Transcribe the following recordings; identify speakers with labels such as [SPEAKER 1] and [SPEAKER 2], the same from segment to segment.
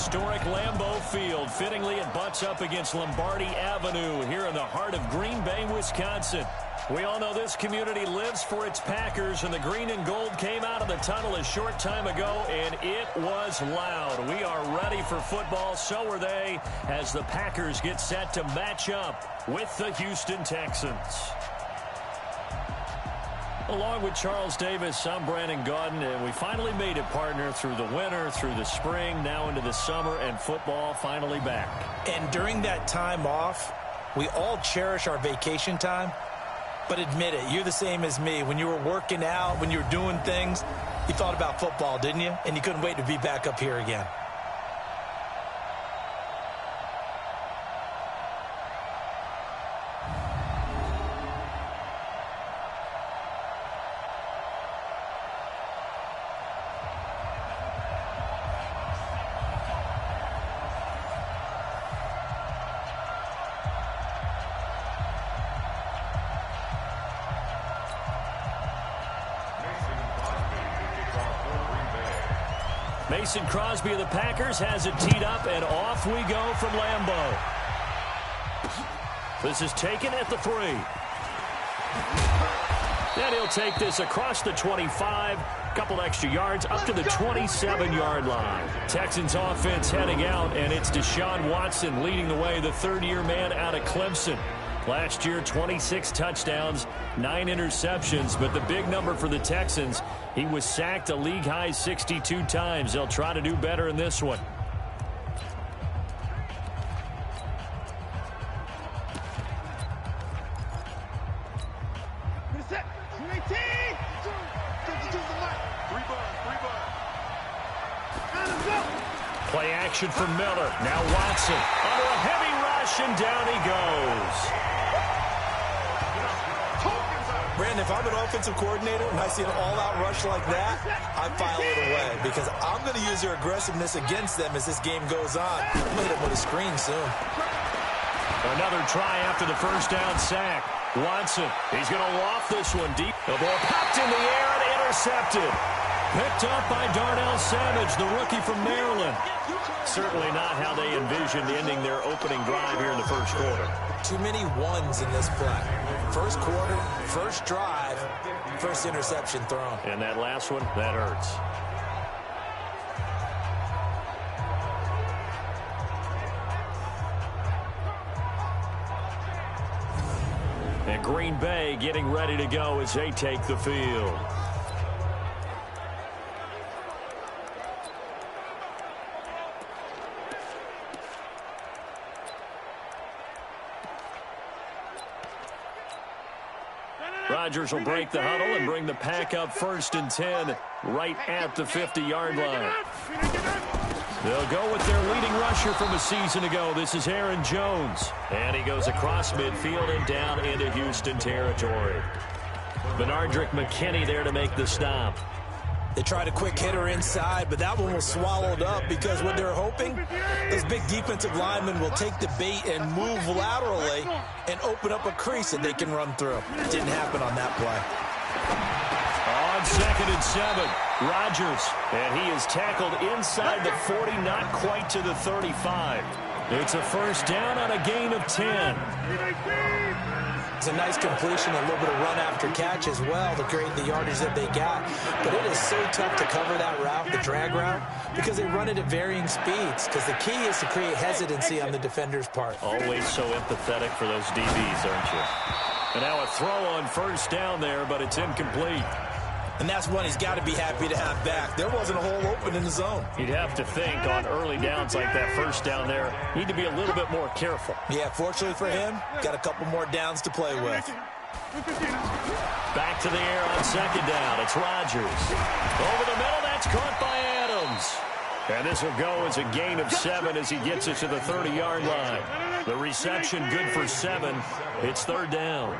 [SPEAKER 1] historic Lambeau Field. Fittingly, it butts up against Lombardi Avenue here in the heart of Green Bay, Wisconsin. We all know this community lives for its Packers, and the green and gold came out of the tunnel a short time ago, and it was loud. We are ready for football, so are they, as the Packers get set to match up with the Houston Texans. Along with Charles Davis, I'm Brandon Gaudin, and we finally made it, partner, through the winter, through the spring, now into the summer, and football finally back.
[SPEAKER 2] And during that time off, we all cherish our vacation time. But admit it, you're the same as me. When you were working out, when you were doing things, you thought about football, didn't you? And you couldn't wait to be back up here again.
[SPEAKER 1] Mason Crosby of the Packers has it teed up, and off we go from Lambeau. This is taken at the 3. And he'll take this across the 25, couple extra yards, up to the 27-yard line. Texans offense heading out, and it's Deshaun Watson leading the way, the third-year man out of Clemson. Last year, 26 touchdowns, 9 interceptions, but the big number for the Texans, he was sacked a league-high 62 times. They'll try to do better in this one. Play action for Miller. Now Watson under a heavy rush, and down he goes.
[SPEAKER 2] Brandon, if I'm an offensive coordinator and I see an all-out rush like that, I file it away because I'm going to use their aggressiveness against them as this game goes on. I'm going to hit them with a screen soon.
[SPEAKER 1] Another try after the first down sack. Watson, he's going to loft this one deep. The ball popped in the air and intercepted. Picked up by Darnell Savage, the rookie from Maryland. Certainly not how they envisioned ending their opening drive here in the first quarter.
[SPEAKER 2] Too many ones in this play. First quarter, first drive, first interception thrown.
[SPEAKER 1] And that last one, that hurts. And Green Bay getting ready to go as they take the field. Rodgers will break the huddle and bring the pack up 1st and 10 right at the 50-yard line. They'll go with their leading rusher from a season ago. This is Aaron Jones. And he goes across midfield and down into Houston territory. Benardrick McKinney there to make the stop.
[SPEAKER 2] They tried a quick hitter inside, but that one was swallowed up because what they're hoping, those big defensive linemen will take the bait and move laterally and open up a crease that they can run through. Didn't happen on that play.
[SPEAKER 1] On 2nd and 7, Rodgers, and he is tackled inside the 40, not quite to the 35. It's a first down on a gain of 10.
[SPEAKER 2] It's a nice completion, a little bit of run after catch as well to create the yardage that they got. But it is so tough to cover that route, the drag route, because they run it at varying speeds. Because the key is to create hesitancy on the defender's part.
[SPEAKER 1] Always so empathetic for those DBs, aren't you? And now a throw on first down there, but it's incomplete.
[SPEAKER 2] And that's one he's got to be happy to have back. There wasn't a hole open in the zone.
[SPEAKER 1] You'd have to think on early downs like that first down there, need to be a little bit more careful.
[SPEAKER 2] Yeah, fortunately for him, got a couple more downs to play with.
[SPEAKER 1] Back to the air on 2nd down. It's Rodgers. Over the middle, that's caught by Adams. And this will go as a gain of 7 as he gets it to the 30-yard line. The reception good for 7. It's 3rd down.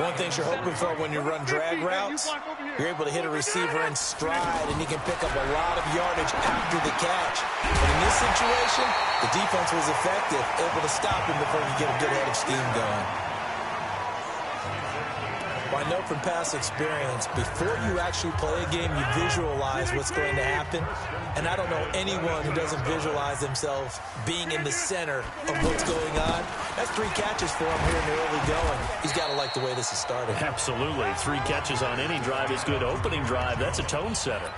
[SPEAKER 2] One thing you're hoping for when you run drag routes, you're able to hit a receiver in stride, and he can pick up a lot of yardage after the catch. But in this situation, the defense was effective, able to stop him before he get a good head of steam going. Well, I know from past experience, before you actually play a game, you visualize what's going to happen. And I don't know anyone who doesn't visualize themselves being in the center of what's going on. That's 3 catches for him here in the early going. He's got to like the way this is started.
[SPEAKER 1] Absolutely. 3 catches on any drive is good. Opening drive, that's a tone setter.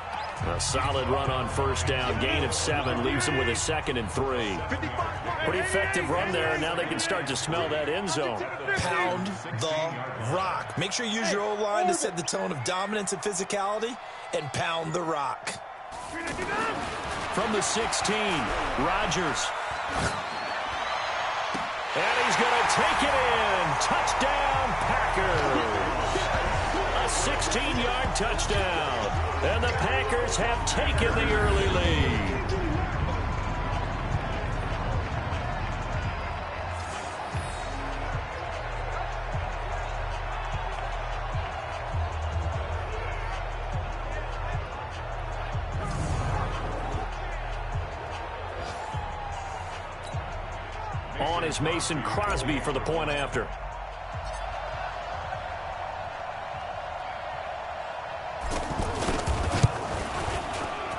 [SPEAKER 1] A solid run on first down. Gain of 7 leaves them with a 2nd and 3. Pretty effective run there. Now they can start to smell that end zone.
[SPEAKER 2] Pound the rock. Make sure you use your O-line to set the tone of dominance and physicality, and pound the rock.
[SPEAKER 1] From the 16, Rodgers. And he's going to take it in. Touchdown, Packers. A 16-yard touchdown. And the Packers have taken the early lead. On is Mason Crosby for the point after.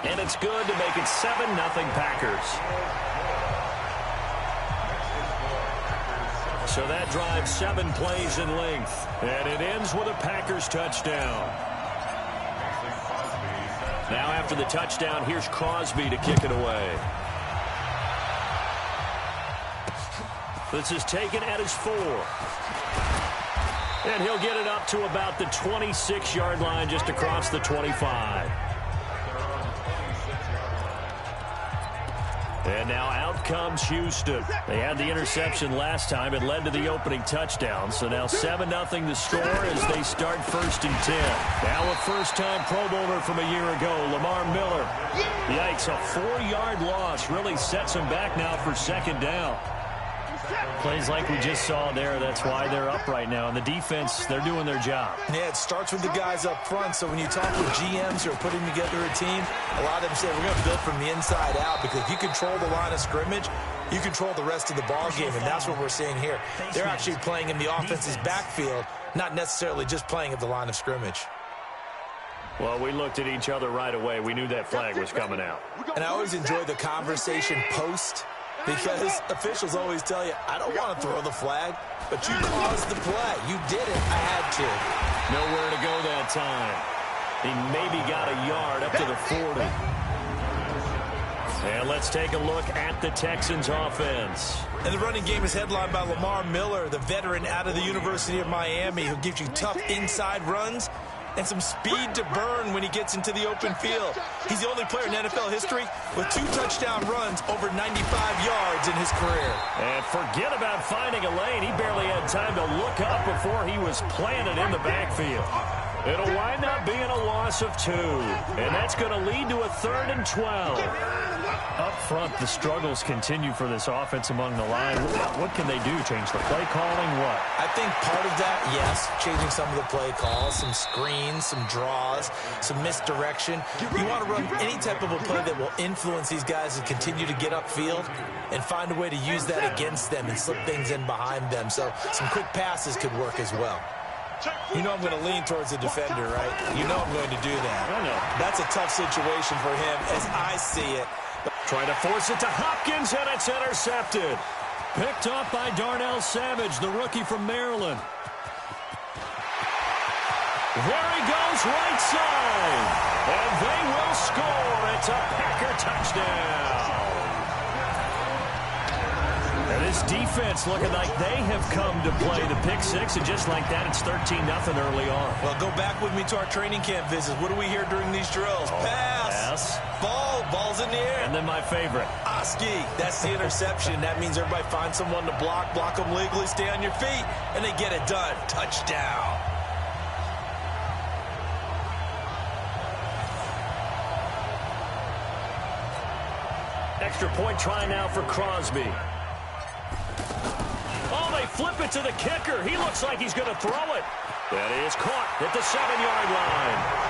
[SPEAKER 1] And it's good to make it 7-0 Packers. So that drives 7 plays in length. And it ends with a Packers touchdown. Now after the touchdown, here's Crosby to kick it away. This is taken at his 4. And he'll get it up to about the 26-yard line, just across the 25. And now out comes Houston. They had the interception last time. It led to the opening touchdown. So now 7-0 the score as they start 1st and 10. Now a first-time Pro Bowler from a year ago, Lamar Miller. Yikes, a 4-yard loss really sets him back now for 2nd down. Plays like we just saw there. That's why they're up right now. And the defense, they're doing their job.
[SPEAKER 2] Yeah, it starts with the guys up front. So when you talk with GMs who are putting together a team, a lot of them say, we're going to build from the inside out, because if you control the line of scrimmage, you control the rest of the ball game. And that's what we're seeing here. They're actually playing in the offense's backfield, not necessarily just playing at the line of scrimmage.
[SPEAKER 1] Well, we looked at each other right away. We knew that flag was coming out.
[SPEAKER 2] And I always enjoy the conversation post, because officials always tell you, I don't want to throw the flag, but you caused the play. You did it. I had to.
[SPEAKER 1] Nowhere to go that time. He maybe got a yard up to the 40. And let's take a look at the Texans offense.
[SPEAKER 2] And the running game is headlined by Lamar Miller, the veteran out of the University of Miami, who gives you tough inside runs and some speed to burn when he gets into the open field. He's the only player in NFL history with 2 touchdown runs over 95 yards in his career.
[SPEAKER 1] And forget about finding a lane. He barely had time to look up before he was planted in the backfield. It'll wind up being a loss of 2. And that's going to lead to a 3rd and 12. Up front, the struggles continue for this offense among the line. What can they do? Change the play calling? What?
[SPEAKER 2] I think part of that, yes, changing some of the play calls, some screens, some draws, some misdirection. You want to run any type of a play that will influence these guys to continue to get upfield and find a way to use that against them and slip things in behind them. So some quick passes could work as well. You know I'm going to lean towards the defender, right? You know I'm going to do that.
[SPEAKER 1] I know.
[SPEAKER 2] That's a tough situation for him as I see it.
[SPEAKER 1] Trying to force it to Hopkins, and it's intercepted. Picked off by Darnell Savage, the rookie from Maryland. There he goes, right side. And they will score. It's a Packer touchdown. And this defense looking like they have come to play the pick 6, and just like that, it's 13-0 early on.
[SPEAKER 2] Well, go back with me to our training camp visits. What do we hear during these drills? Pass. Ball's in the air.
[SPEAKER 1] And then my favorite.
[SPEAKER 2] Oski, that's the interception. That means everybody finds someone to block them legally, stay on your feet, and they get it done. Touchdown.
[SPEAKER 1] Extra point try now for Crosby. Oh, they flip it to the kicker. He looks like he's going to throw it. That is caught at the 7-yard line.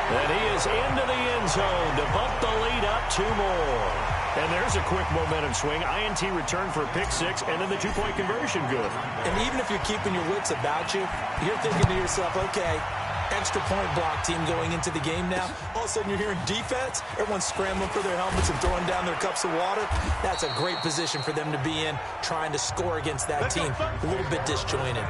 [SPEAKER 1] And he is into the end zone to bump the lead up 2 more. And there's a quick momentum swing. INT return for a pick six, and then the two-point conversion good.
[SPEAKER 2] And even if you're keeping your wits about you, you're thinking to yourself, okay, extra point block team going into the game now. All of a sudden you're hearing defense. Everyone's scrambling for their helmets and throwing down their cups of water. That's a great position for them to be in, trying to score against that team. A little bit disjointed.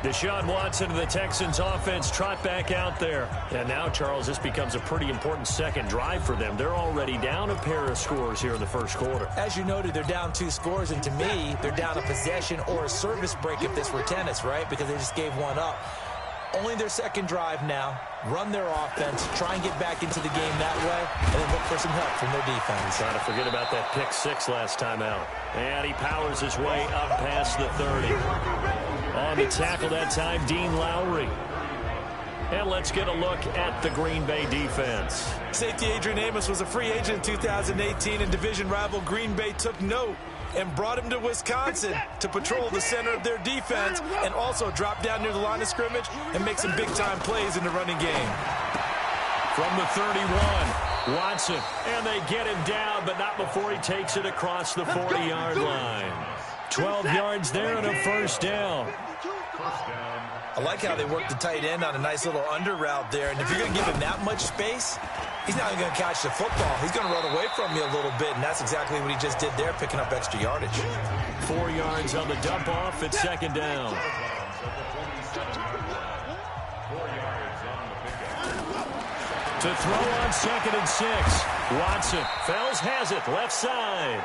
[SPEAKER 1] Deshaun Watson of the Texans offense trot back out there. And now, Charles, this becomes a pretty important second drive for them. They're already down a pair of scores here in the first quarter.
[SPEAKER 2] As you noted, they're down 2 scores, and to me, they're down a possession or a service break if this were tennis, right? Because they just gave one up. Only their second drive now. Run their offense, try and get back into the game that way, and then look for some help from their defense.
[SPEAKER 1] Trying to forget about that pick six last time out. And he powers his way up past the 30. On the tackle that time, Dean Lowry. And let's get a look at the Green Bay defense.
[SPEAKER 2] Safety Adrian Amos was a free agent in 2018, and division rival Green Bay took note and brought him to Wisconsin to patrol the center of their defense and also drop down near the line of scrimmage and make some big-time plays in the running game.
[SPEAKER 1] From the 31, Watson, and they get him down, but not before he takes it across the 40-yard line. 12 yards there and a first down.
[SPEAKER 2] I like how they work the tight end on a nice little under route there, and if you're going to give him that much space, he's not going to catch the football. He's going to run away from you a little bit, and that's exactly what he just did there, picking up extra yardage.
[SPEAKER 1] 4 yards on the dump off at second down. To throw on 2nd and 6. Watson. Fells has it. Left side.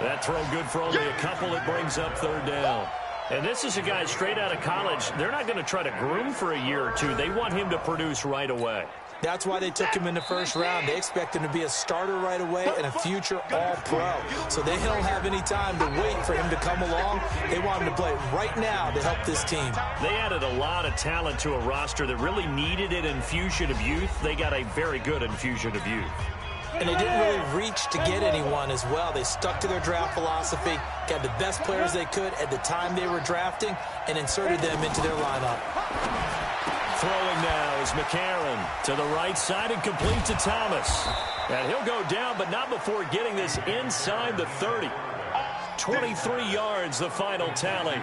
[SPEAKER 1] That throw good for only a couple. It brings up 3rd down. And this is a guy straight out of college. They're not going to try to groom for a year or two. They want him to produce right away.
[SPEAKER 2] That's why they took him in the first round. They expect him to be a starter right away and a future all-pro. So they don't have any time to wait for him to come along. They want him to play right now to help this team.
[SPEAKER 1] They added a lot of talent to a roster that really needed an infusion of youth. They got a very good infusion of youth.
[SPEAKER 2] And they didn't really reach to get anyone as well. They stuck to their draft philosophy, got the best players they could at the time they were drafting, and inserted them into their lineup.
[SPEAKER 1] Throwing now is McCarron to the right side and complete to Thomas. And he'll go down, but not before getting this inside the 30. 23 yards, the final tally.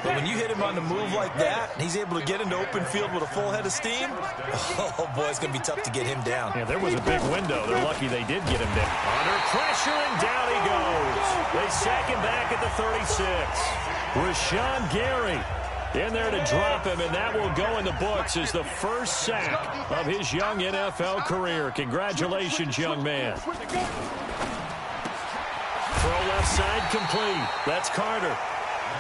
[SPEAKER 2] But when you hit him on the move like that, and he's able to get into open field with a full head of steam, oh, boy, it's going to be tough to get him down.
[SPEAKER 1] Yeah, there was a big window. They're lucky they did get him down. Under pressure, and down he goes. They sack him back at the 36. Rashawn Gary in there to drop him, and that will go in the books as the first sack of his young NFL career. Congratulations, young man. Throw left side complete. That's Carter.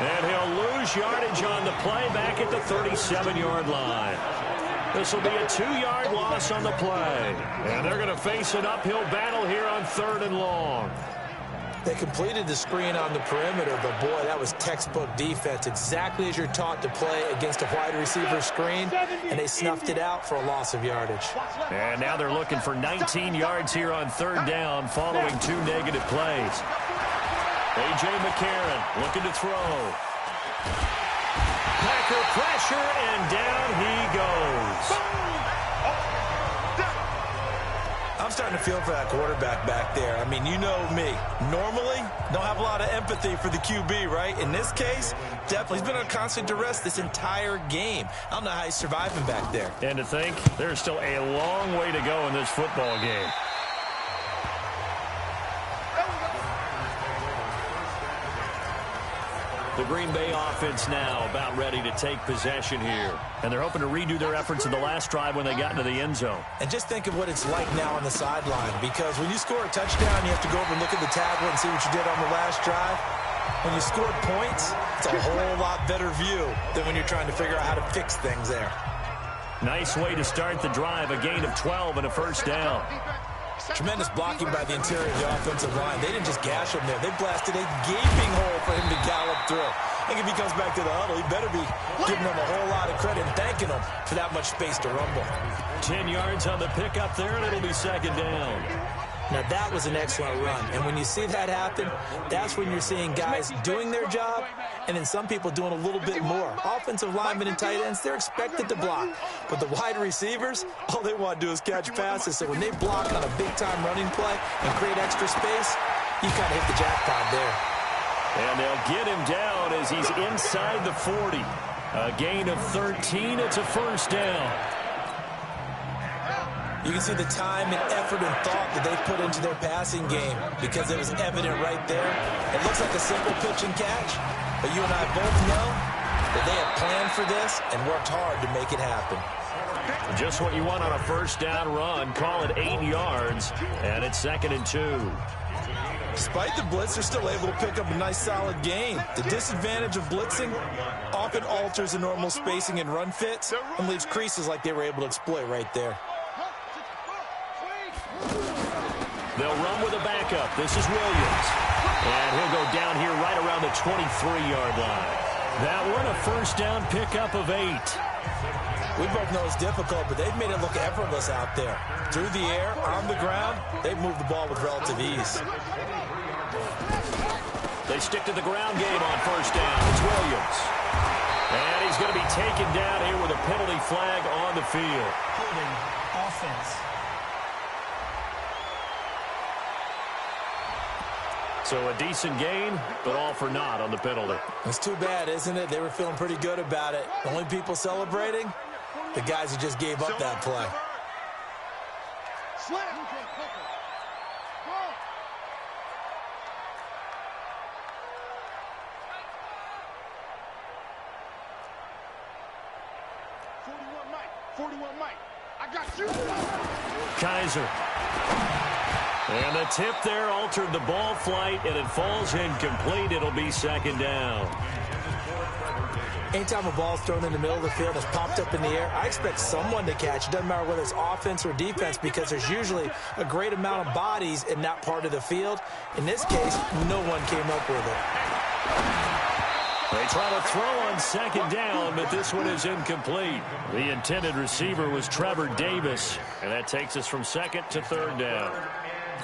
[SPEAKER 1] And he'll lose yardage on the play back at the 37-yard line. This will be a 2-yard loss on the play. And they're going to face an uphill battle here on 3rd and long.
[SPEAKER 2] They completed the screen on the perimeter, but, boy, that was textbook defense, exactly as you're taught to play against a wide receiver screen, and they snuffed it out for a loss of yardage.
[SPEAKER 1] And now they're looking for 19 yards here on 3rd down following 2 negative plays. A.J. McCarron looking to throw. Packer pressure, and down he goes.
[SPEAKER 2] I'm starting to feel for that quarterback back there. I mean, you know me. Normally, don't have a lot of empathy for the QB, right? In this case, definitely. He's been on constant duress this entire game. I don't know how he's surviving back there.
[SPEAKER 1] And to think, there's still a long way to go in this football game. The Green Bay offense now about ready to take possession here. And they're hoping to redo their efforts in the last drive when they got into the end zone.
[SPEAKER 2] And just think of what it's like now on the sideline, because when you score a touchdown, you have to go over and look at the tablet and see what you did on the last drive. When you score points, it's a whole lot better view than when you're trying to figure out how to fix things there.
[SPEAKER 1] Nice way to start the drive, a gain of 12 and a first down.
[SPEAKER 2] Tremendous blocking by the interior of the offensive line. They didn't just gash him there. They blasted a gaping hole for him to gallop through. I think if he comes back to the huddle, he better be giving them a whole lot of credit and thanking them for that much space to rumble.
[SPEAKER 1] 10 yards on the pickup there, and it'll be 2nd down.
[SPEAKER 2] Now, that was an excellent run. And when you see that happen, that's when you're seeing guys doing their job and then some people doing a little bit more. Offensive linemen and tight ends, they're expected to block. But the wide receivers, all they want to do is catch passes. So when they block on a big-time running play and create extra space, you kind of hit the jackpot there.
[SPEAKER 1] And they'll get him down as he's inside the 40. A gain of 13. It's a first down.
[SPEAKER 2] You can see the time and effort and thought that they put into their passing game because it was evident right there. It looks like a simple pitch and catch, but you and I both know that they have planned for this and worked hard to make it happen.
[SPEAKER 1] Just what you want on a first down run. Call it 8 yards, and it's 2nd and 2.
[SPEAKER 2] Despite the blitz, they're still able to pick up a nice solid gain. The disadvantage of blitzing often alters the normal spacing and run fits and leaves creases like they were able to exploit right there.
[SPEAKER 1] They'll run with a backup. This is Williams. And he'll go down here right around the 23-yard line. That one a first down pickup of 8.
[SPEAKER 2] We both know it's difficult, but they've made it look effortless out there. Through the air, on the ground, they've moved the ball with relative ease.
[SPEAKER 1] They stick to the ground game on first down. It's Williams. And he's going to be taken down here with a penalty flag on the field.
[SPEAKER 2] Holding offense.
[SPEAKER 1] So a decent gain, but all for naught on the penalty.
[SPEAKER 2] It's too bad, isn't it? They were feeling pretty good about it. The only people celebrating, the guys who just gave up that play.
[SPEAKER 1] Kaiser. And the tip there altered the ball flight, and it falls incomplete. It'll be 2nd down.
[SPEAKER 2] Anytime a ball's thrown in the middle of the field, it's popped up in the air, I expect someone to catch. It doesn't matter whether it's offense or defense because there's usually a great amount of bodies in that part of the field. In this case, no one came up with it.
[SPEAKER 1] They try to throw on 2nd down, but this one is incomplete. The intended receiver was Trevor Davis, and that takes us from 2nd to 3rd down.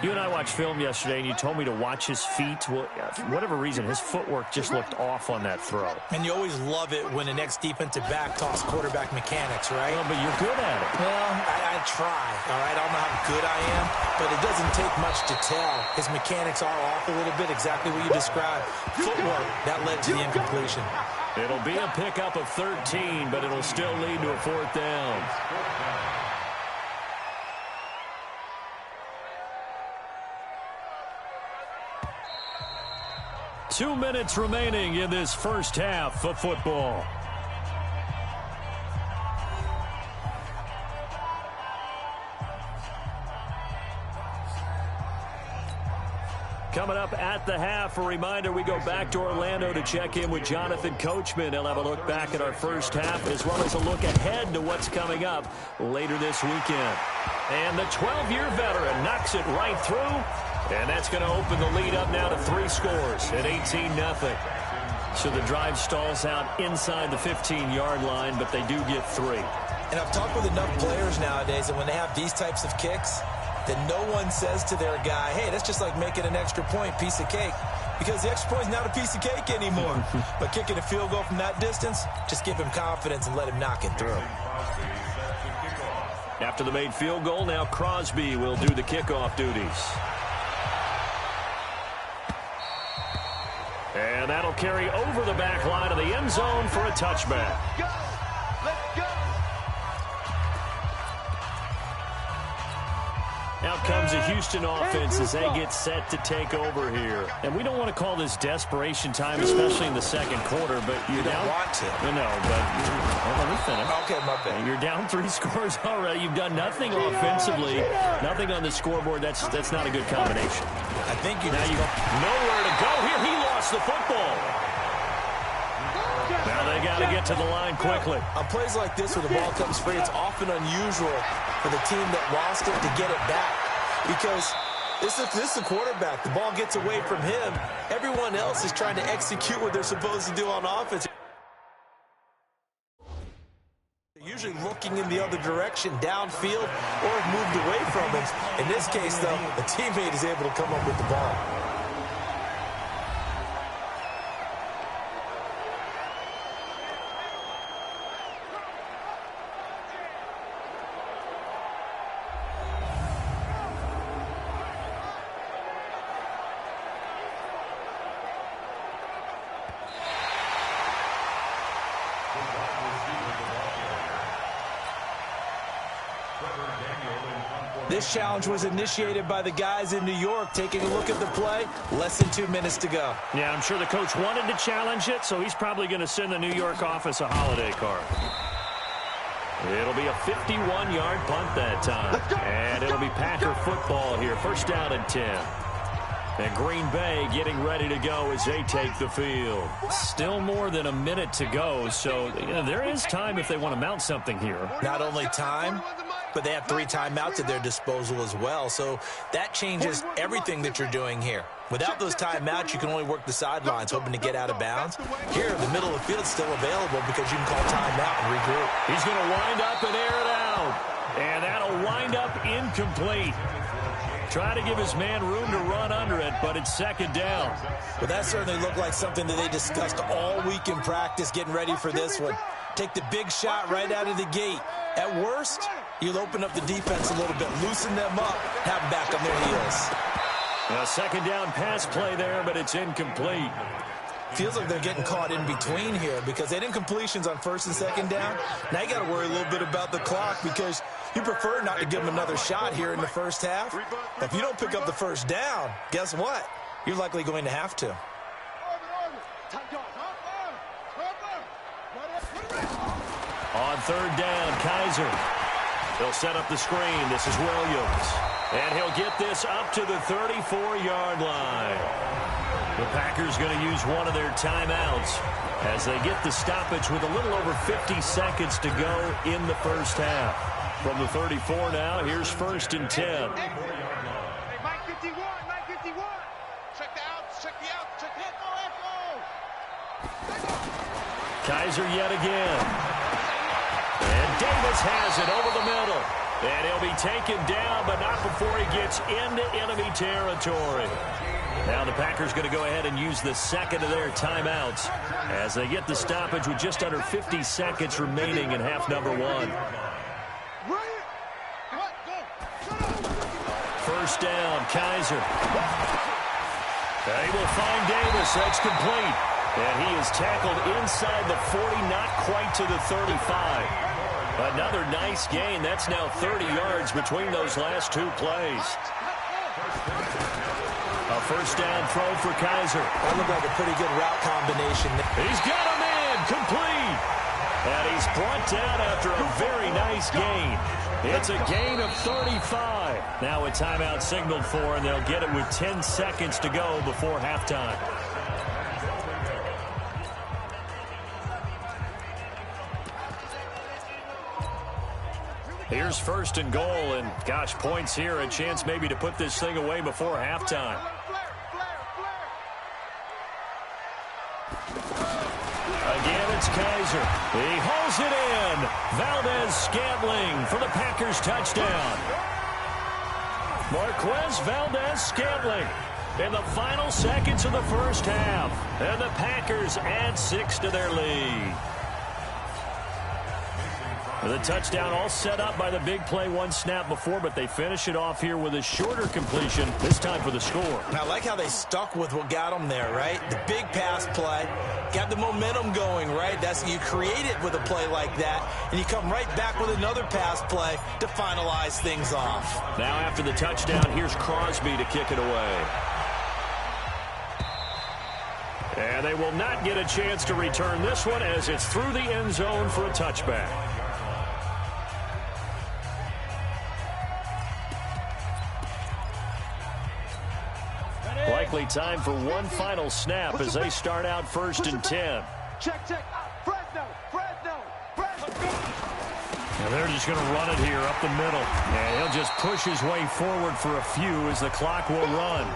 [SPEAKER 1] You and I watched film yesterday, and you told me to watch his feet. Well, for whatever reason, his footwork just looked off on that throw.
[SPEAKER 2] And you always love it when the next defensive back talks quarterback mechanics, right?
[SPEAKER 1] Well, but you're good at it.
[SPEAKER 2] Well, I try, all right? I don't know how good I am, but it doesn't take much to tell. His mechanics are off a little bit, exactly what you described. Footwork, that led to the incompletion.
[SPEAKER 1] It'll be a pickup of 13, but it'll still lead to a 4th down. Two minutes remaining in this first half of football. Coming up at the half, a reminder, we go back to Orlando to check in with Jonathan Coachman. He'll have a look back at our first half as well as a look ahead to what's coming up later this weekend. And the 12-year veteran knocks it right through. And that's going to open the lead up now to 3 scores at 18-0. So the drive stalls out inside the 15-yard line, but they do get 3.
[SPEAKER 2] And I've talked with enough players nowadays that when they have these types of kicks, that no one says to their guy, hey, that's just like making an extra point, piece of cake. Because the extra point is not a piece of cake anymore. But kicking a field goal from that distance, just give him confidence and let him knock it through.
[SPEAKER 1] After the made field goal, now Crosby will do the kickoff duties. And that'll carry over the back line of the end zone for a touchback.
[SPEAKER 3] Let's go.
[SPEAKER 1] Out comes a Houston offense as they get set to take over here. And we don't want to call this desperation time, especially in the second quarter, but
[SPEAKER 2] you don't want to.
[SPEAKER 1] No, but let me finish.
[SPEAKER 2] Okay, my bad.
[SPEAKER 1] You're down 3 scores already. You've done nothing offensively, nothing on the scoreboard. That's not a good combination.
[SPEAKER 2] I think you
[SPEAKER 1] now you nowhere to go here. He lost the football. Now they got to get to the line quickly.
[SPEAKER 2] On plays like this where the ball comes free, it's often unusual for the team that lost it to get it back. Because this is the quarterback. The ball gets away from him. Everyone else is trying to execute what they're supposed to do on offense. Usually looking in the other direction, downfield, or moved away from it. In this case, though, the teammate is able to come up with the ball. This challenge was initiated by the guys in New York. Taking a look at the play, less than 2 minutes to go.
[SPEAKER 1] Yeah, I'm sure the coach wanted to challenge it, so he's probably going to send the New York office a holiday card. It'll be a 51-yard punt that time. And it'll be Packer football here. First down and 10. And Green Bay getting ready to go as they take the field. Still more than a minute to go, so there is time if they want to mount something here.
[SPEAKER 2] Not only time, but they have 3 timeouts at their disposal as well, so that changes everything that you're doing here. Without those timeouts, you can only work the sidelines, hoping to get out of bounds. Here, the middle of the field is still available because you can call timeout and regroup.
[SPEAKER 1] He's going to wind up and air it out. And that'll wind up incomplete. Try to give his man room to run under it, but it's second down.
[SPEAKER 2] Well, that certainly looked like something that they discussed all week in practice, getting ready for this one. Take the big shot right out of the gate. At worst, you'll open up the defense a little bit, loosen them up, have them back on their heels.
[SPEAKER 1] A second down pass play there, but it's incomplete.
[SPEAKER 2] Feels like they're getting caught in between here because they didn't completions on first and second down. Now you got to worry a little bit about the clock because you prefer not to give them another shot here in the first half. If you don't pick up the first down, guess what? You're likely going to have to.
[SPEAKER 1] On third down, Kaiser. He'll set up the screen. This is Williams. And he'll get this up to the 34-yard line. The Packers going to use one of their timeouts as they get the stoppage with a little over 50 seconds to go in the first half. From the 34 now, here's first and 10.
[SPEAKER 3] Hey, Mike 51, Mike 51. Check the outs, check the outs, check the
[SPEAKER 1] Kaiser yet again. And Davis has it over the middle. And he'll be taken down, but not before he gets into enemy territory. Now the Packers going to go ahead and use the second of their timeouts as they get the stoppage with just under 50 seconds remaining in half number 1. First down, Kaiser. They will find Davis. That's complete. And he is tackled inside the 40, not quite to the 35. Another nice gain. That's now 30 yards between those last 2 plays. A first down throw for Kaiser.
[SPEAKER 2] That looked like a pretty good route combination.
[SPEAKER 1] He's got him in, complete. And he's brought down after a very nice gain. It's a gain of 35. Now a timeout signaled for, and they'll get it with 10 seconds to go before halftime. Here's first and goal, and gosh, points here, a chance maybe to put this thing away before halftime. Again, it's Kaiser. He hauls it in. Valdez-Scantling for the Packers touchdown. Marquez Valdez-Scantling in the final seconds of the first half. And the Packers add 6 to their lead. The touchdown all set up by the big play 1 snap before, but they finish it off here with a shorter completion, this time for the score.
[SPEAKER 2] I like how they stuck with what got them there, right? The big pass play, got the momentum going, right? That's you create it with a play like that, and you come right back with another pass play to finalize things off.
[SPEAKER 1] Now after the touchdown, here's Crosby to kick it away. And they will not get a chance to return this one as it's through the end zone for a touchback. Likely time for one final snap as they start out first and 10.
[SPEAKER 3] Check. Fresno.
[SPEAKER 1] And they're just going to run it here up the middle. And he'll just push his way forward for a few as the clock will run.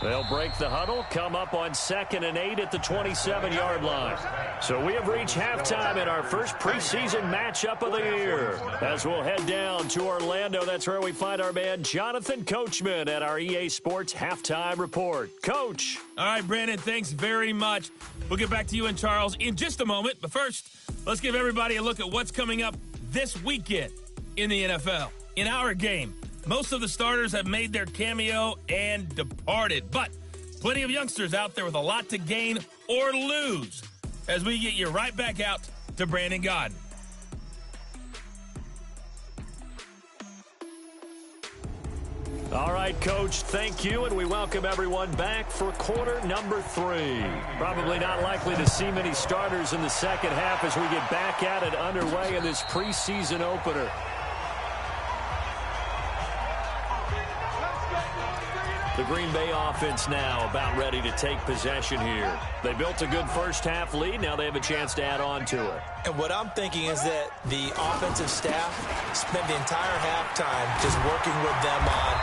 [SPEAKER 1] They'll break the huddle, come up on 2nd and 8 at the 27-yard line. So we have reached halftime in our first preseason matchup of the year. As we'll head down to Orlando, that's where we find our man Jonathan Coachman at our EA Sports Halftime Report. Coach.
[SPEAKER 4] All right, Brandon, thanks very much. We'll get back to you and Charles in just a moment. But first, let's give everybody a look at what's coming up this weekend in the NFL. In our game, most of the starters have made their cameo and departed, but plenty of youngsters out there with a lot to gain or lose as we get you right back out to Brandon Godden.
[SPEAKER 1] All right, Coach, thank you, and we welcome everyone back for quarter number 3. Probably not likely to see many starters in the second half as we get back at it underway in this preseason opener. The Green Bay offense now about ready to take possession here. They built a good first-half lead. Now they have a chance to add on to it.
[SPEAKER 2] And what I'm thinking is that the offensive staff spent the entire halftime just working with them on,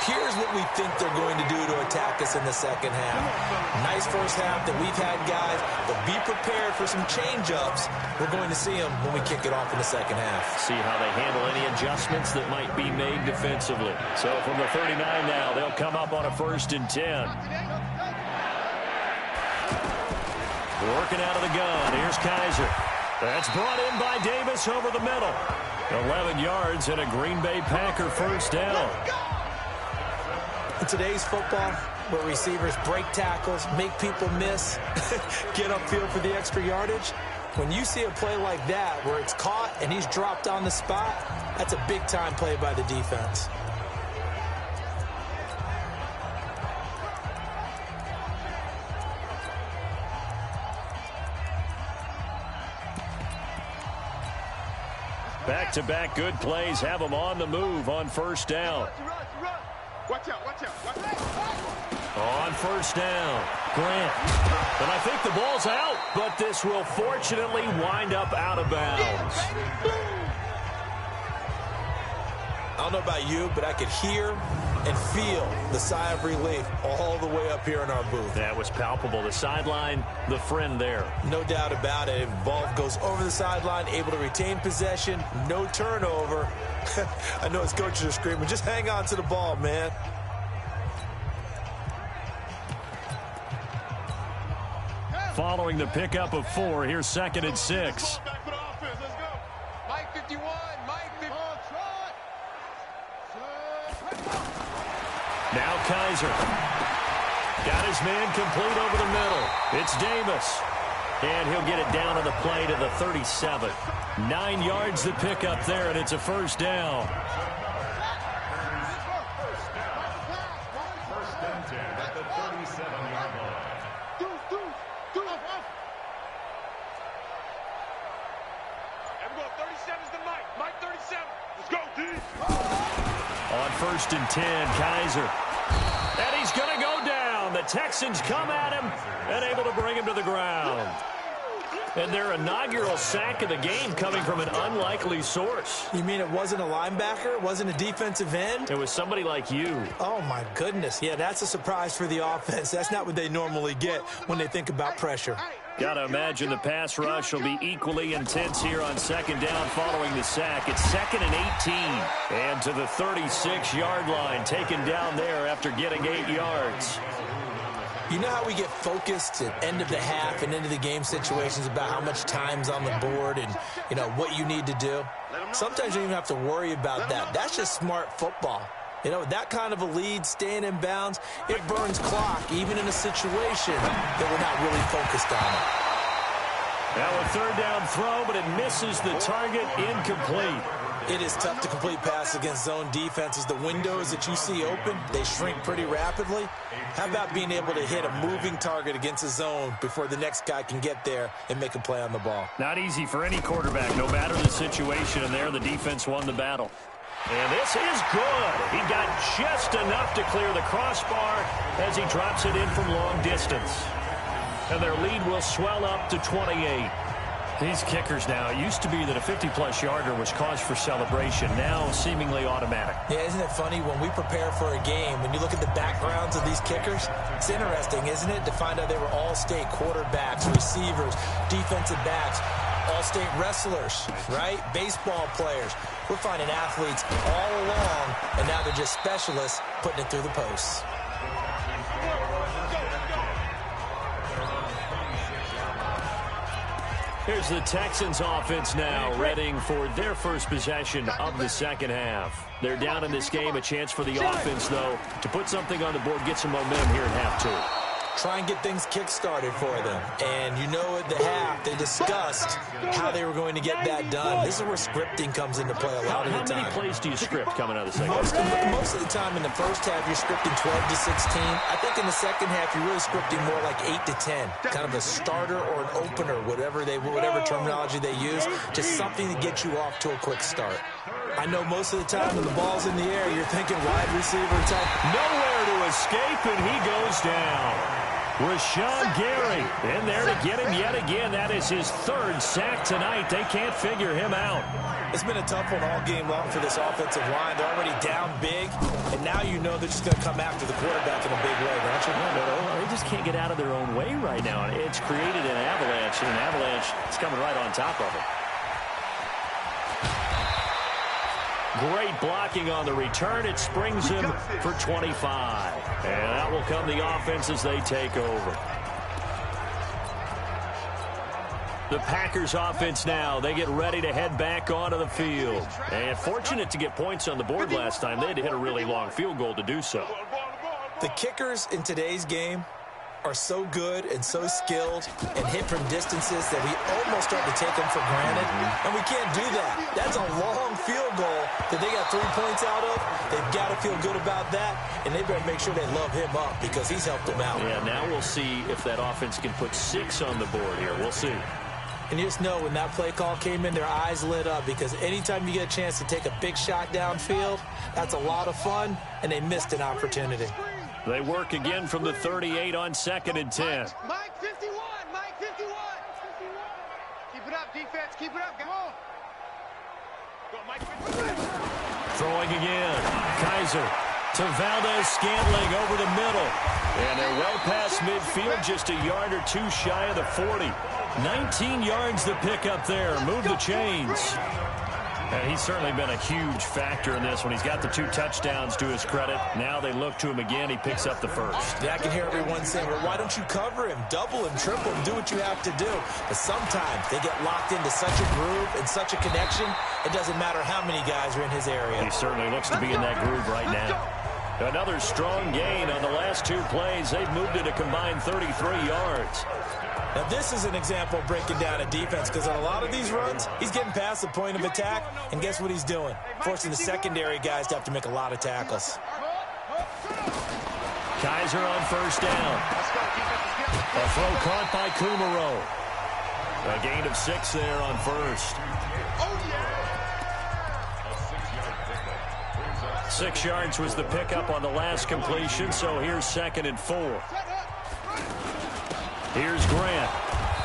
[SPEAKER 2] here's what we think they're going to do to attack us in the second half. Nice first half that we've had, guys, but be prepared for some change-ups. We're going to see them when we kick it off in the second half.
[SPEAKER 1] See how they handle any adjustments that might be made defensively. So from the 39 now, they'll come up on a 1st and 10. Working out of the gun. Here's Kaiser. That's brought in by Davis over the middle. 11 yards and a Green Bay Packer first down.
[SPEAKER 2] In today's football, where receivers break tackles, make people miss, get upfield for the extra yardage, when you see a play like that where it's caught and he's dropped on the spot, that's a big-time play by the defense.
[SPEAKER 1] Back-to-back good plays have them on the move on first down.
[SPEAKER 3] Watch out, watch out, watch out.
[SPEAKER 1] On first down, Grant. And I think the ball's out, but this will fortunately wind up out of bounds.
[SPEAKER 2] I don't know about you, but I could hear and feel the sigh of relief all the way up here in our booth.
[SPEAKER 1] That was palpable. The sideline, the friend there.
[SPEAKER 2] No doubt about it. Ball goes over the sideline, able to retain possession, no turnover. I know his coaches are screaming, just hang on to the ball, man.
[SPEAKER 1] Following the pickup of 4, here's 2nd and 6.
[SPEAKER 3] Let's go. Mike 51, Mike 51.
[SPEAKER 1] Now Kaiser. Got his man complete over the middle. It's Davis. And he'll get it down on the play to the 37. 9 yards to pick up there, and it's a first down.
[SPEAKER 5] First and 10 at the 37-yard line.
[SPEAKER 3] Everyone, 37's the Mike. Mike 37. Let's go, D.
[SPEAKER 1] On 1st and 10, Kaiser. And he's going to go down. The Texans come at him and able to bring him to the ground. And their inaugural sack of the game coming from an unlikely source.
[SPEAKER 2] You mean it wasn't a linebacker? It wasn't a defensive end?
[SPEAKER 1] It was somebody like you.
[SPEAKER 2] Oh, my goodness. Yeah, that's a surprise for the offense. That's not what they normally get when they think about pressure.
[SPEAKER 1] Got to imagine the pass rush will be equally intense here on 2nd down following the sack. It's 2nd and 18. And to the 36-yard line, taken down there after getting 8 yards.
[SPEAKER 2] You know how we get focused at end of the half and into the game situations about how much time's on the board and, you know, what you need to do? Sometimes you don't even have to worry about that. That's just smart football. You know, that kind of a lead, staying in bounds, it burns clock, even in a situation that we're not really focused on it.
[SPEAKER 1] Now a 3rd down throw, but it misses the target, incomplete.
[SPEAKER 2] It is tough to complete pass against zone defenses. The windows that you see open, they shrink pretty rapidly. How about being able to hit a moving target against a zone before the next guy can get there and make a play on the ball?
[SPEAKER 1] Not easy for any quarterback, no matter the situation, and there the defense won the battle. And this is good. He got just enough to clear the crossbar as he drops it in from long distance. And their lead will swell up to 28. These kickers now, it used to be that a 50-plus yarder was cause for celebration. Now seemingly automatic.
[SPEAKER 2] Yeah, isn't it funny? When we prepare for a game, when you look at the backgrounds of these kickers, it's interesting, isn't it, to find out they were all-state quarterbacks, receivers, defensive backs, all-state wrestlers, right? Baseball players. We're finding athletes all along, and now they're just specialists putting it through the posts.
[SPEAKER 1] Here's the Texans offense now, readying for their first possession of the second half. They're down in this game, a chance for the offense, though, to put something on the board, get some momentum here in half two.
[SPEAKER 2] Try and get things kick-started for them. And you know at the half, they discussed how they were going to get that done. This is where scripting comes into play a lot of the time.
[SPEAKER 1] How many plays do you script coming out of the second
[SPEAKER 2] half? Most of the time in the first half, you're scripting 12 to 16. I think in the second half, you're really scripting more like 8 to 10. Kind of a starter or an opener, whatever terminology they use, just something to get you off to a quick start. I know most of the time when the ball's in the air, you're thinking wide receiver type.
[SPEAKER 1] Nowhere to escape, and he goes down. Rashawn Gary in there to get him yet again. That is his third sack tonight. They can't figure him out.
[SPEAKER 2] It's been a tough one all game long for this offensive line. They're already down big, and now you know they're just going to come after the quarterback in a big way, don't you?
[SPEAKER 1] No, they just can't get out of their own way right now. It's created an avalanche, and an avalanche is coming right on top of it. Great blocking on the return. It springs him for 25. And out will come the offense as they take over. The Packers offense now. They get ready to head back onto the field. And fortunate to get points on the board last time. They had to hit a really long field goal to do so.
[SPEAKER 2] The kickers in today's game are so good and so skilled and hit from distances that we almost start to take them for granted. And we can't do that. That's a long field goal that they got 3 points out of. They've got to feel good about that, and they better make sure they love him up because he's helped them out.
[SPEAKER 1] Yeah, now we'll see if that offense can put 6 on the board here. We'll see.
[SPEAKER 2] And you just know when that play call came in, their eyes lit up because anytime you get a chance to take a big shot downfield, that's a lot of fun, and they missed an opportunity.
[SPEAKER 1] They work again from the 38 on 2nd and 10.
[SPEAKER 3] Mike 51, Mike 51. Keep it up, defense, keep it up, come on. Go, Mike 51.
[SPEAKER 1] Throwing again. Kaiser to Valdez-Scantling over the middle. And they're well past midfield, just a yard or two shy of the 40. 19 yards to pick up there. Move the chains. And he's certainly been a huge factor in this when he's got the 2 touchdowns to his credit. Now they look to him again. He picks up the first.
[SPEAKER 2] Yeah, I can hear everyone saying, well, why don't you cover him? Double him, triple him, do what you have to do. But sometimes they get locked into such a groove and such a connection, it doesn't matter how many guys are in his area.
[SPEAKER 1] He certainly looks to be in that groove right now. Another strong gain on the last 2 plays. They've moved it a combined 33 yards.
[SPEAKER 2] Now, this is an example of breaking down a defense because on a lot of these runs, he's getting past the point of attack, and guess what he's doing? Forcing the secondary guys to have to make a lot of tackles.
[SPEAKER 1] Kaiser on first down. A throw caught by Kumaro. A gain of 6 there on first. 6 yards was the pickup on the last completion, so here's 2nd and 4. Here's Grant,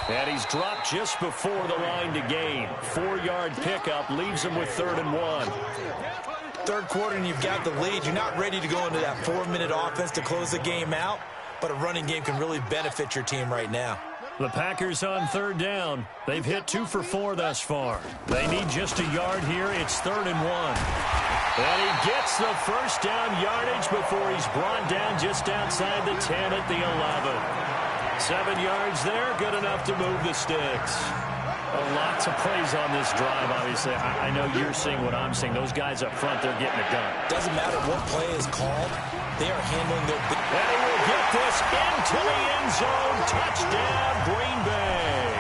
[SPEAKER 1] and he's dropped just before the line to gain. 4-yard pickup leaves him with 3rd and 1.
[SPEAKER 2] Third quarter and you've got the lead. You're not ready to go into that 4-minute offense to close the game out, but a running game can really benefit your team right now.
[SPEAKER 1] The Packers on 3rd down. They've hit 2 for 4 thus far. They need just a yard here. It's 3rd and 1. And he gets the first down yardage before he's brought down just outside the 10 at the 11. 7 yards there, good enough to move the sticks. Lots of plays on this drive, obviously. I know you're seeing what I'm seeing. Those guys up front, they're getting it done.
[SPEAKER 2] Doesn't matter what play is called. They are handling their big.
[SPEAKER 1] And he will get this into the end zone. Touchdown, Green Bay.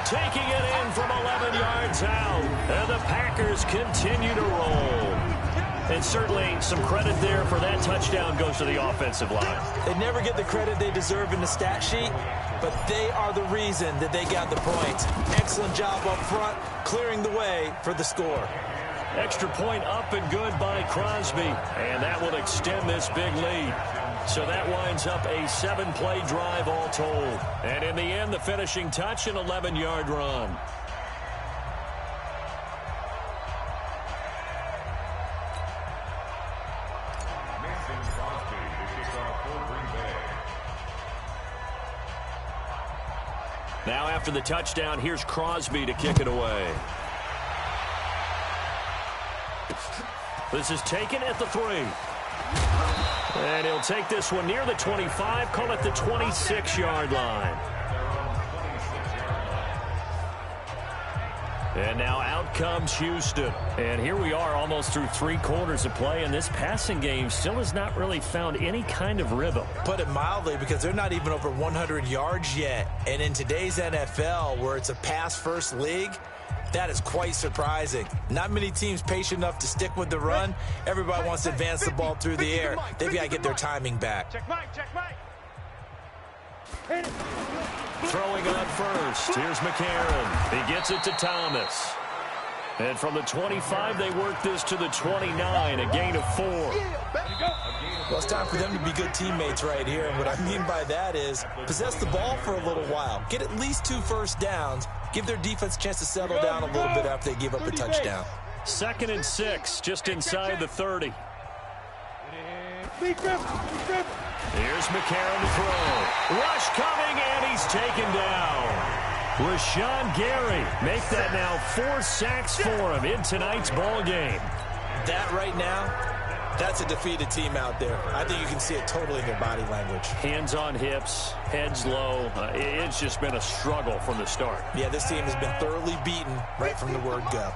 [SPEAKER 1] Taking it in from 11 yards out. And the Packers continue to roll. And certainly some credit there for that touchdown goes to the offensive line.
[SPEAKER 2] They never get the credit they deserve in the stat sheet, but they are the reason that they got the points. Excellent job up front, clearing the way for the score.
[SPEAKER 1] Extra point up and good by Crosby, and that will extend this big lead. So that winds up a 7-play drive all told. And in the end, the finishing touch, an 11-yard run. Now after the touchdown, here's Crosby to kick it away. This is taken at the 3. And he'll take this one near the 25, call it the 26-yard line. And now out comes Houston. And here we are almost through 3 quarters of play, and this passing game still has not really found any kind of rhythm.
[SPEAKER 2] Put it mildly, because they're not even over 100 yards yet. And in today's NFL, where it's a pass-first league, that is quite surprising. Not many teams patient enough to stick with the run. Everybody wants to advance the ball through the air. They've got to get their timing back.
[SPEAKER 3] Check Mike, check Mike.
[SPEAKER 1] Throwing on first. Here's McCarron. He gets it to Thomas. And from the 25, they work this to the 29, a gain of 4.
[SPEAKER 2] Well, it's time for them to be good teammates right here. And what I mean by that is possess the ball for a little while. Get at least 2 first downs. Give their defense a chance to settle down a little bit after they give up a touchdown.
[SPEAKER 1] 2nd and 6, just inside the 30. Here's McCarron to throw. Rush coming, and he's taken down. Rashawn Gary make that now 4 sacks for him in tonight's ball game.
[SPEAKER 2] That right now, that's a defeated team out there. I think you can see it totally in their body language.
[SPEAKER 1] Hands on hips, heads low. It's just been a struggle from the start.
[SPEAKER 2] Yeah, this team has been thoroughly beaten right from the word go.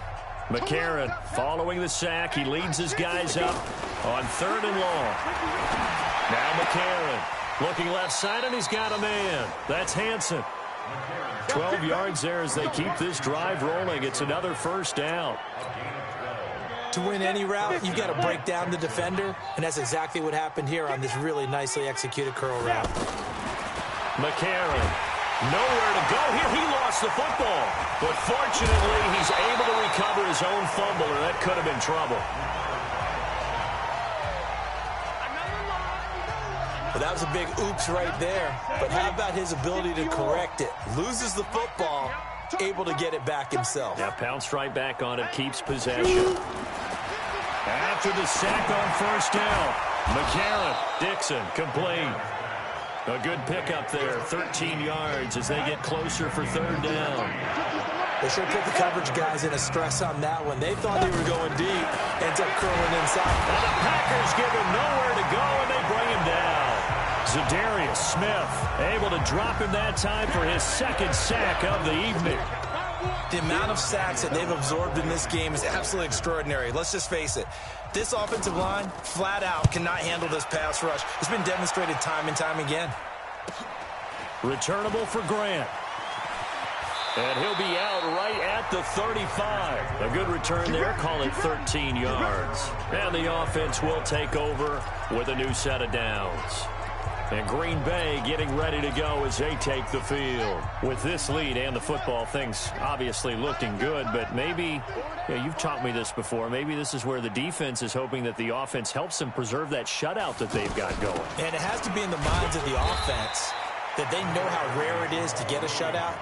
[SPEAKER 1] McCarron following the sack. He leads his guys up on 3rd and long. Now McCarron looking left side, and he's got a man. That's Hansen. 12 yards there as they keep this drive rolling. It's another first down.
[SPEAKER 2] To win any route, you've got to break down the defender, and that's exactly what happened here on this really nicely executed curl route.
[SPEAKER 1] McCarron, nowhere to go here. He lost the football, but fortunately, he's able to recover his own fumble, or that could have been trouble.
[SPEAKER 2] Well, that was a big oops right there, but how about his ability to correct it? Loses the football, able to get it back himself.
[SPEAKER 1] Yeah, pounced right back on it, keeps possession. After the sack on first down, McCarron, Dixon, complete. A good pickup there, 13 yards as they get closer for 3rd down.
[SPEAKER 2] They sure put the coverage guys in a stress on that one. They thought they were going deep, ends up curling inside.
[SPEAKER 1] And the Packers give him nowhere to go, and they bring him down. Zadarius Smith able to drop him that time for his 2nd sack of the evening.
[SPEAKER 2] The amount of sacks that they've absorbed in this game is absolutely extraordinary. Let's just face it. This offensive line, flat out, cannot handle this pass rush. It's been demonstrated time and time again.
[SPEAKER 1] Returnable for Grant. And he'll be out right at the 35. A good return there, call it 13 yards. And the offense will take over with a new set of downs. And Green Bay getting ready to go as they take the field. With this lead and the football, things obviously looking good, but maybe, you've taught me this before, maybe this is where the defense is hoping that the offense helps them preserve that shutout that they've got going.
[SPEAKER 2] And it has to be in the minds of the offense that they know how rare it is to get a shutout.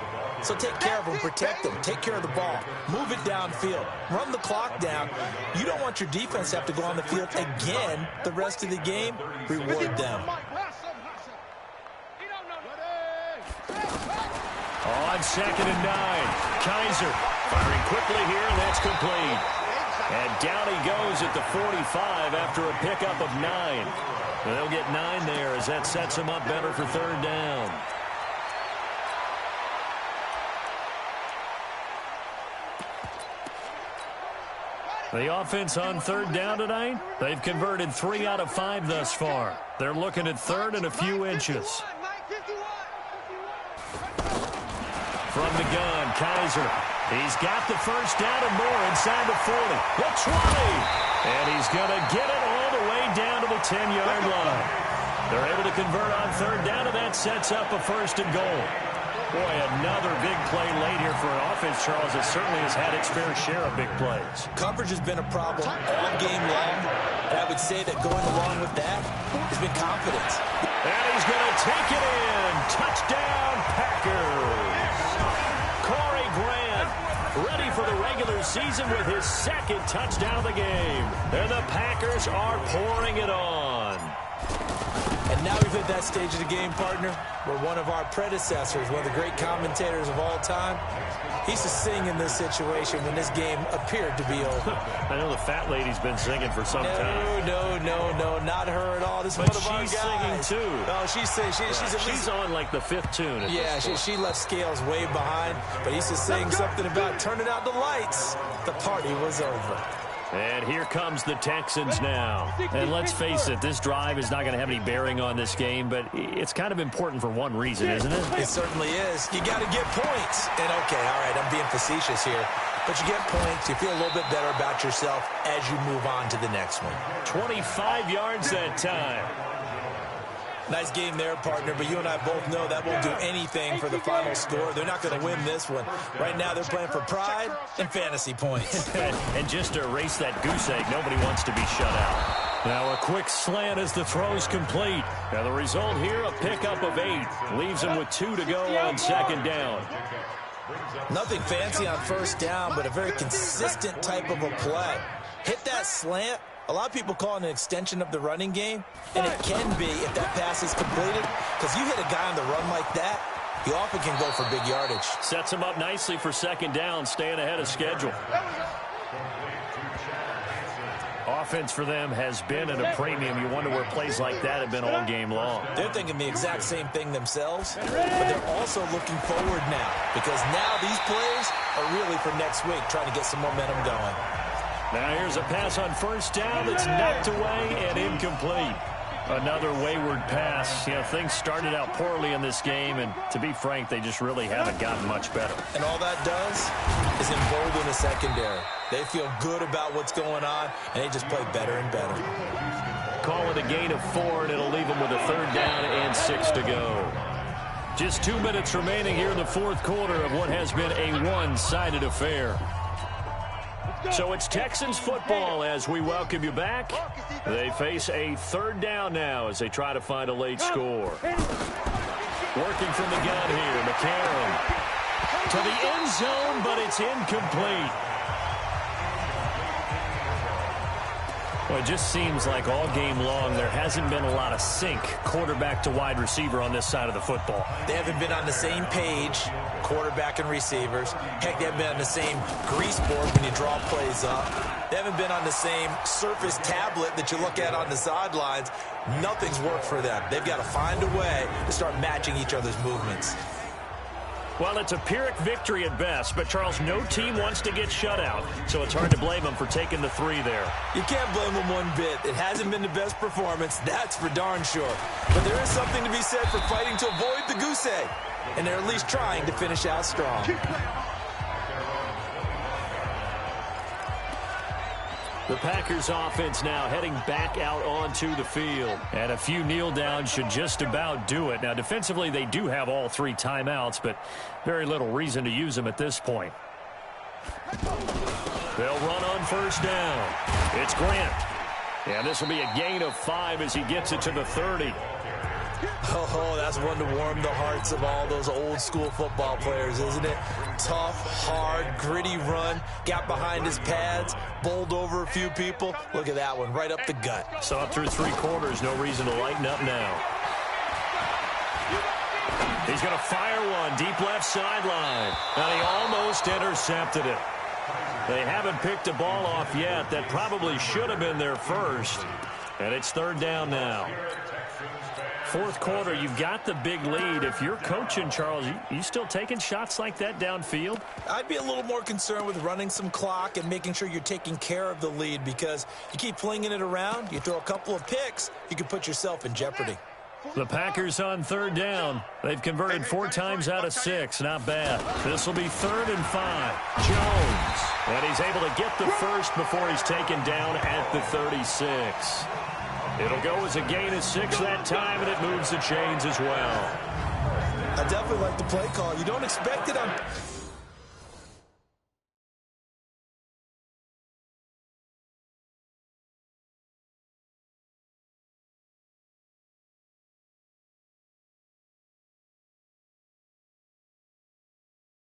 [SPEAKER 2] So take care of them, protect them, take care of the ball, move it downfield, run the clock down. You don't want your defense to have to go on the field again the rest of the game. Reward them.
[SPEAKER 1] On 2nd and 9, Kaiser firing quickly here, and that's complete. And down he goes at the 45 after a pickup of 9. And they'll get 9 there as that sets him up better for 3rd down. The offense on 3rd down tonight, they've converted 3 out of 5 thus far. They're looking at 3rd and a few inches. From the gun, Kaiser. He's got the first down and more inside the 40. The 20. And he's going to get it all the way down to the 10-yard line. They're able to convert on 3rd down, and that sets up a 1st and goal. Boy, another big play late here for an offense, Charles, that certainly has had its fair share of big plays.
[SPEAKER 2] Coverage has been a problem all game long, and I would say that going along with that has been confidence.
[SPEAKER 1] And he's going to take it in. Touchdown, Packers. Corey Grant ready for the regular season with his second touchdown of the game. And the Packers are pouring it on.
[SPEAKER 2] And now we've hit that stage of the game, partner, where one of our predecessors, one of the great commentators of all time, he used to sing in this situation when this game appeared to be over.
[SPEAKER 1] I know the fat lady's been singing for some time.
[SPEAKER 2] No, not her at all. This is one of our guys.
[SPEAKER 1] But she's singing, too.
[SPEAKER 2] No, she's
[SPEAKER 1] on, like, the fifth tune at this point.
[SPEAKER 2] She left Scales way behind, but he used to sing something about turning out the lights. The party was over.
[SPEAKER 1] And here comes the Texans now. And let's face it, this drive is not going to have any bearing on this game, but it's kind of important for one reason, isn't it?
[SPEAKER 2] It certainly is. You got to get points. And, okay, all right, I'm being facetious here. But you get points. You feel a little bit better about yourself as you move on to the next one.
[SPEAKER 1] 25 yards that time.
[SPEAKER 2] Nice game there, partner, but you and I both know that won't do anything for the final score. They're not going to win this one. Right now, they're playing for pride and fantasy points.
[SPEAKER 1] And just to erase that goose egg, nobody wants to be shut out. Now a quick slant as the throw's complete. Now the result here, a pickup of 8. Leaves him with 2 to go on second down.
[SPEAKER 2] Nothing fancy on first down, but a very consistent type of a play. Hit that slant. A lot of people call it an extension of the running game, and it can be if that pass is completed, because you hit a guy on the run like that, he often can go for big yardage.
[SPEAKER 1] Sets him up nicely for second down, staying ahead of schedule. Offense for them has been at a premium. You wonder where plays like that have been all game long.
[SPEAKER 2] They're thinking the exact same thing themselves, but they're also looking forward now, because now these plays are really for next week, trying to get some momentum going.
[SPEAKER 1] Now here's a pass on first down that's knocked away and incomplete. Another wayward pass. You know, things started out poorly in this game, and to be frank, they just really haven't gotten much better.
[SPEAKER 2] And all that does is embolden the secondary. They feel good about what's going on, and they just play better and better.
[SPEAKER 1] Call it a gain of 4, and it'll leave them with a third down and 6 to go. Just 2 minutes remaining here in the fourth quarter of what has been a one-sided affair. So it's Texans football as we welcome you back. They face a third down now as they try to find a late score. Working from the gun here, McCarron to the end zone, but it's incomplete. Well, it just seems like all game long there hasn't been a lot of sync quarterback to wide receiver on this side of the football.
[SPEAKER 2] They haven't been on the same page, quarterback and receivers. Heck, they haven't been on the same grease board when you draw plays up. They haven't been on the same surface tablet that you look at on the sidelines. Nothing's worked for them. They've got to find a way to start matching each other's movements.
[SPEAKER 1] Well, it's a Pyrrhic victory at best, but, Charles, no team wants to get shut out, so it's hard to blame them for taking the 3 there.
[SPEAKER 2] You can't blame them one bit. It hasn't been the best performance, that's for darn sure. But there is something to be said for fighting to avoid the goose egg, and they're at least trying to finish out strong.
[SPEAKER 1] The Packers offense now heading back out onto the field. And a few kneel downs should just about do it. Now, defensively, they do have all 3 timeouts, but very little reason to use them at this point. They'll run on first down. It's Grant. And this will be a gain of 5 as he gets it to the 30.
[SPEAKER 2] Oh, that's one to warm the hearts of all those old school football players, isn't it? Tough, hard, gritty run, got behind his pads, bowled over a few people. Look at that one, right up the gut.
[SPEAKER 1] Saw it through 3 quarters, no reason to lighten up now. He's going to fire one, deep left sideline. And he almost intercepted it. They haven't picked a ball off yet. That probably should have been their first. And it's third down now. Fourth quarter, you've got the big lead. If you're coaching, Charles, you still taking shots like that downfield?
[SPEAKER 2] I'd be a little more concerned with running some clock and making sure you're taking care of the lead, because you keep flinging it around, you throw a couple of picks, you can put yourself in jeopardy.
[SPEAKER 1] The Packers on third down. They've converted 4 times out of 6. Not bad. This will be 3rd and 5. Jones. And he's able to get the first before he's taken down at the 36. It'll go as a gain of 6 that time, and it moves the chains as well.
[SPEAKER 2] I definitely like the play call. You don't expect it on...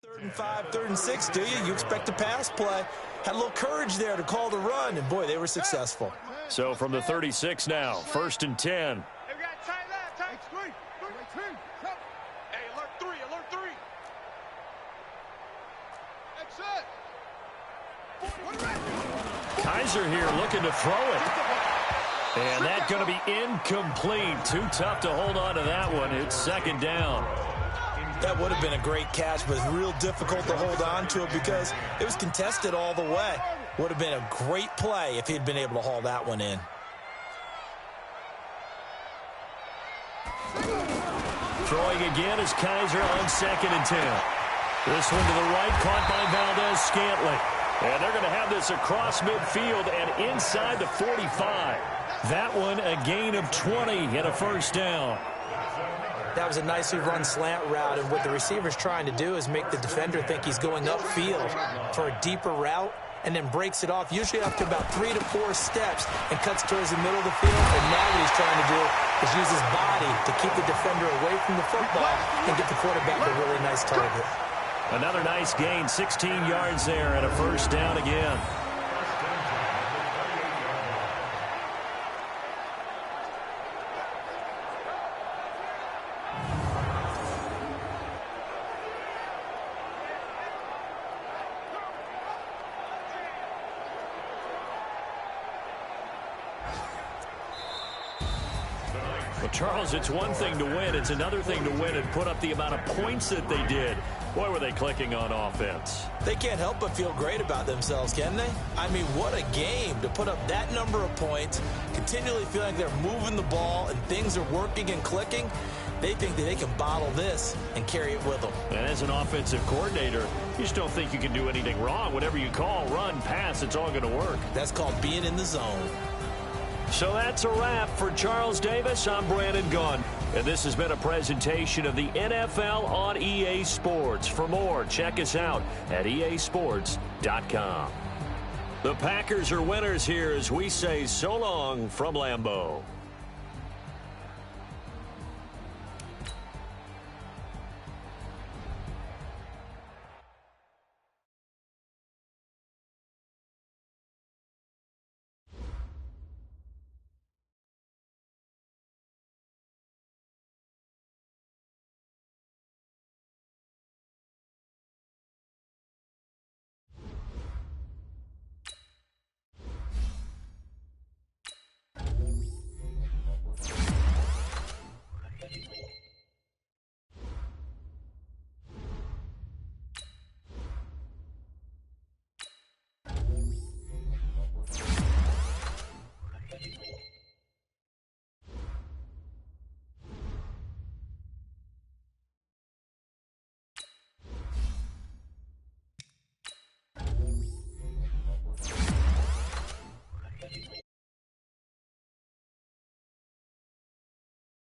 [SPEAKER 2] Third and 5, 3rd and 6, do you? You expect a pass play. Had a little courage there to call the run, and boy, they were successful.
[SPEAKER 1] So from the 36 now, 1st and 10.
[SPEAKER 3] Hey, we got tight left, tight. Hey, alert 3, alert 3. Exit.
[SPEAKER 1] Kaiser here looking to throw it. And that's going to be incomplete. Too tough to hold on to that one. It's 2nd down.
[SPEAKER 2] That would have been a great catch, but it's real difficult to hold on to it because it was contested all the way. Would have been a great play if he'd been able to haul that one in.
[SPEAKER 1] Throwing again is Kaiser on 2nd and 10. This one to the right, caught by Valdez-Scantling. And they're going to have this across midfield and inside the 45. That one a gain of 20 and a 1st down.
[SPEAKER 2] That was a nicely run slant route, and what the receiver's trying to do is make the defender think he's going upfield for a deeper route and then breaks it off, usually up to about 3 to 4 steps, and cuts towards the middle of the field. And now what he's trying to do is use his body to keep the defender away from the football and get the quarterback a really nice target.
[SPEAKER 1] Another nice gain, 16 yards there and a 1st down again. Well, Charles, it's one thing to win. It's another thing to win and put up the amount of points that they did. Boy, were they clicking on offense.
[SPEAKER 2] They can't help but feel great about themselves, can they? I mean, what a game to put up that number of points, continually feeling like they're moving the ball and things are working and clicking. They think that they can bottle this and carry it with them.
[SPEAKER 1] And as an offensive coordinator, you just don't think you can do anything wrong. Whatever you call, run, pass, it's all going to work.
[SPEAKER 2] That's called being in the zone.
[SPEAKER 1] So that's a wrap for Charles Davis. I'm Brandon Gunn. And this has been a presentation of the NFL on EA Sports. For more, check us out at easports.com. The Packers are winners here as we say so long from Lambeau.